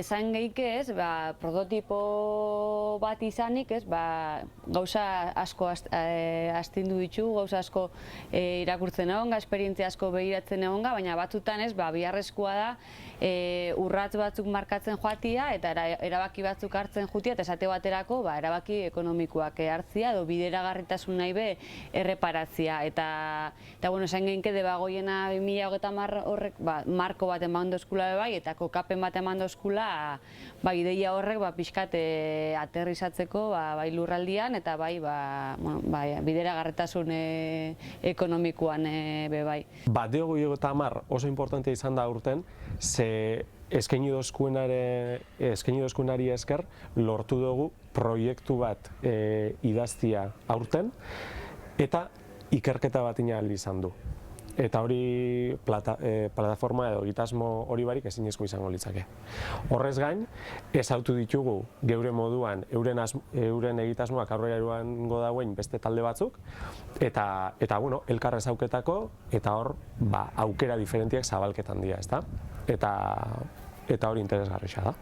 Esan gehike ez, prototipo bat izanik, ez, gauza asko astindu ditugu, gauza asko irakurtzen egonga, esperientzia asko begiratzen egonga, baina batzutan ez, biharrezkoa da urrats batzuk markatzen joatia eta erabaki batzuk hartzen jutia eta esate baterako erabaki ekonomikoak hartzia edo bideragarritasun nahi be erreparatzia. Eta esan gehike debagoiena 2030 horrek marko bat eman dozkula bai eta kokapen bat eman dozkula ideia horrek pixkat aterrizatzeko bai lurraldian eta bai bideragarritasun ekonomikoan be bai. 2030 oso importantea izan da aurten, ze eskaini dozkunari esker lortu dugu proiektu bat idaztia aurten eta ikerketa bat inal izan du. Eta hori plataforma edo egitasmo hori barik ezinezko izango litzake. Horrez gain, ezautu ditugu geure moduan euren egitasmoak aurrera eroango dauen beste talde batzuk eta elkar ezauketako eta hor aukera diferentiak zabalketan dira, ezta? Eta hori interesgarria da.